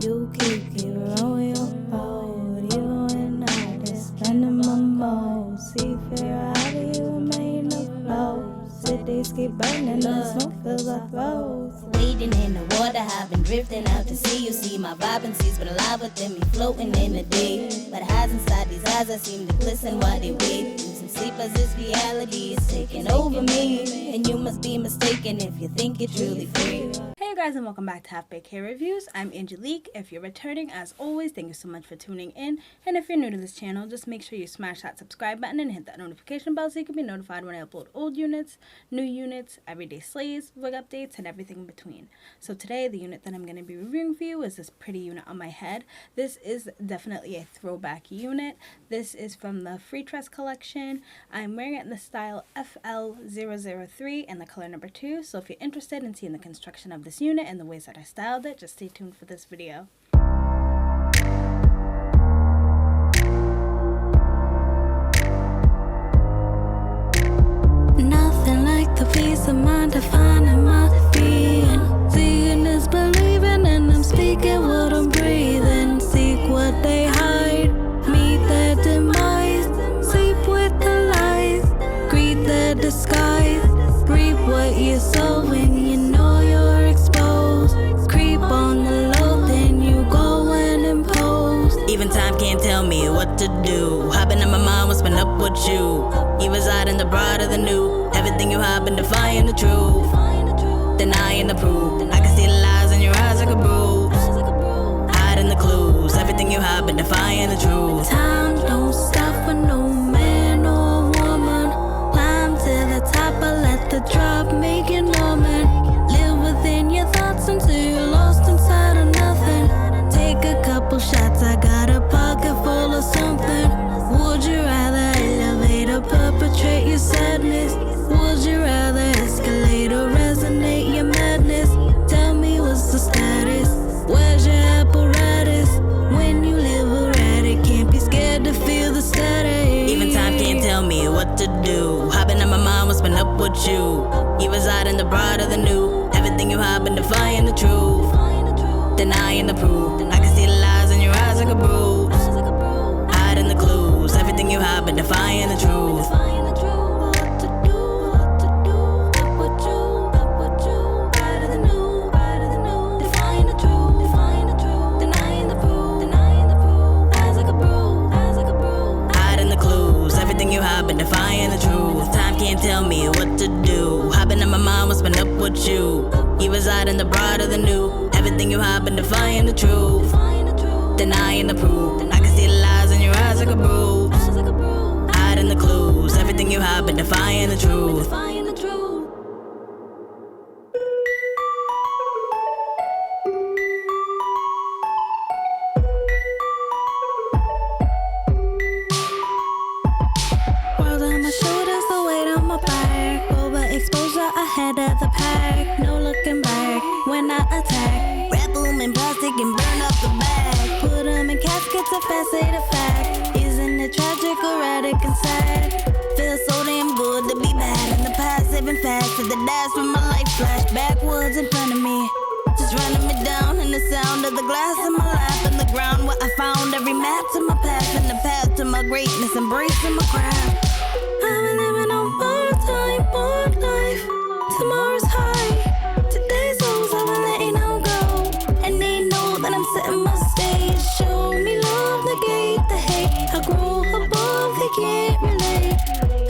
You keep on your boat. You and I just spending my mode. See fear out of you remain afloat. Cities keep burning, the smoke fills our throats. Wading in the water, I've been drifting out to sea. You see my vibrancy's been alive within me, floating in the day. But highs inside these eyes, I seem to glisten while they wait. Losing sleep as this reality is taking over me. And you must be mistaken if you think you're truly free. Hey you guys, and welcome back to Half Baked Hair Reviews. I'm Angelique. If you're returning, as always, thank you so much for tuning in. And if you're new to this channel, just make sure you smash that subscribe button and hit that notification bell so you can be notified when I upload old units, new units, everyday slays, wig updates, and everything in between. So today, the unit that I'm going to be reviewing for you is this pretty unit on my head. This is definitely a throwback unit. This is from the Freetress collection. I'm wearing it in the style FL003 and the color number 2. So if you're interested in seeing the construction of this unit and the ways that I styled it, just stay tuned for this video. Nothing like the peace of mind defining my being. Seeing is believing, and I'm speaking what I'm breathing. Seek what they hide, meet their demise. Sleep with the lies, greet their disguise. Reap what you're sowing, you know you're exposed. Creep on the low, then you go and impose. Even time can't tell me what to do. Hopping in my mind, what's been up with you? You reside in the broad of the new. Everything you have been defying the truth, denying the proof. I can see the lies in your eyes like a bruise, hiding the clues. Everything you have been defying the truth. Time don't stop for no man or woman. Climb to the top, but let the drop make it Norman. Live within your thoughts until you're lost inside of nothing. Take a couple shots, I got a pocket full of something. Would you rather elevate or perpetrate your sadness? Would you rather escalate or resonate your madness? Tell me what's the status? Where's your apparatus? When you live erratic, can't be scared to feel the static. Even time can't tell me what to do. Hopping in my mind, what's been up with you? You reside in the broad of the new. Everything you have been defying the truth, denying the proof. I can see the lies in your eyes like a bruise, hiding the clues. Everything you have been defying the truth. Defying the truth. Time can't tell me what to do. Hopping in my mind, what's been up with you? You reside in the broad of the new. Everything you have been defying the truth, denying the proof. I can see the lies in your eyes like a bruise, hiding the clues. Everything you have been defying the truth. Ahead of the pack, no looking back when I attack. Wrap them in plastic and burn up the bag. Put them in caskets, a fast say the fact. Isn't it tragic, erratic, and sad? Feels so damn good to be bad in the past, living fast to the dash when my life flash backwards in front of me. Just running me down in the sound of the glass in my lap and the ground where I found every map to my past and the path to my greatness, embracing my craft. I've been living on borrowed time, borrowed life. Tomorrow's high, today's lows, I've been letting them go. And they know that I'm setting my stage. Show me love, negate the hate. I grow above, they can't relate.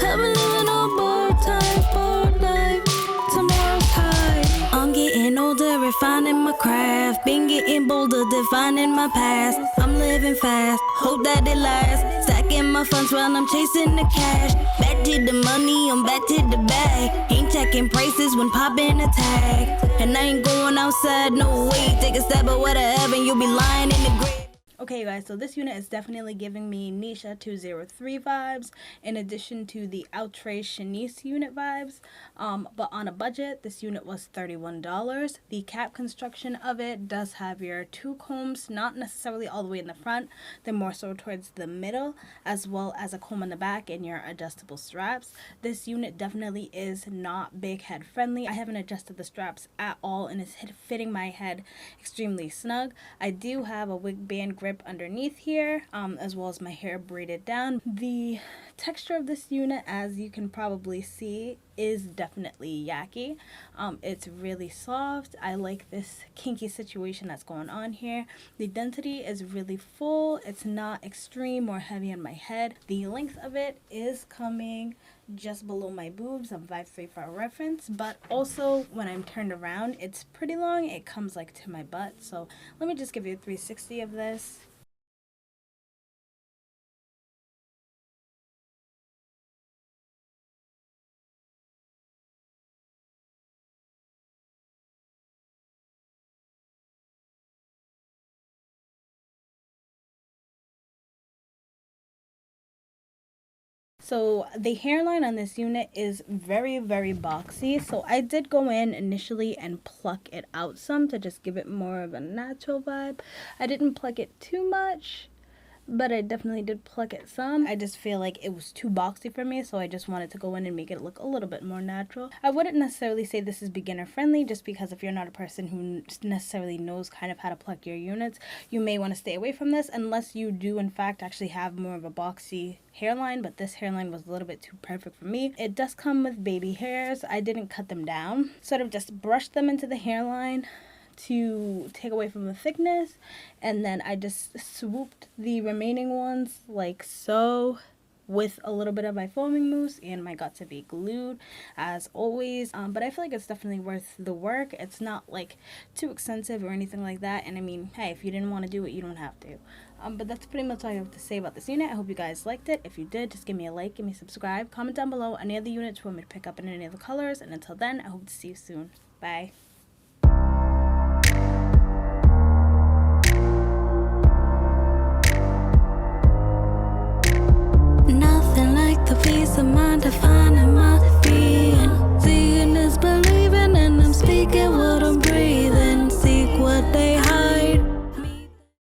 I've been living on borrowed time, borrowed life. Tomorrow's high. I'm getting older, refining my craft. Been getting bolder, defining my past. I'm living fast, hope that it lasts. Stacking my funds while I'm chasing the cash. Back to the money, I'm back to the bag. Ain't checking prices when popping a tag. And I ain't going outside, no way. Take a step or whatever, and you'll be lying in the grave. Okay, you guys, so this unit is definitely giving me Nisha 203 vibes, in addition to the Outre Shanice unit vibes. But on a budget, this unit was $31. The cap construction of it does have your two combs, not necessarily all the way in the front, they're more so towards the middle, as well as a comb in the back and your adjustable straps. This unit definitely is not big head friendly. I haven't adjusted the straps at all, and it's fitting my head extremely snug. I do have a wig band grip underneath here, as well as my hair braided down. The texture of this unit, as you can probably see, is definitely Yaki. It's really soft. I like this kinky situation that's going on here. The density is really full. It's not extreme or heavy on my head. The length of it is coming just below my boobs. I'm 5'3" for a reference, but also when I'm turned around, it's pretty long. It comes like to my butt. So let me just give you a 360 of this. So the hairline on this unit is very, very boxy. So I did go in initially and pluck it out some to just give it more of a natural vibe. I didn't pluck it too much, but I definitely did pluck it some. I just feel like it was too boxy for me, so I just wanted to go in and make it look a little bit more natural. I wouldn't necessarily say this is beginner friendly, just because if you're not a person who necessarily knows kind of how to pluck your units, you may want to stay away from this unless you do in fact actually have more of a boxy hairline. But this hairline was a little bit too perfect for me. It does come with baby hairs. I didn't cut them down, sort of just brushed them into the hairline to take away from the thickness, and then I just swooped the remaining ones like so with a little bit of my foaming mousse and my Got to Be glued as always. But I feel like it's definitely worth the work. It's not like too expensive or anything like that, and I mean, hey, if you didn't want to do it, you don't have to. But that's pretty much all I have to say about this unit. I hope you guys liked it. If you did, just give me a like, give me a subscribe, comment down below any other units you want me to pick up in any of the colors, and until then, I hope to see you soon. Bye. Nothing like the peace of mind to find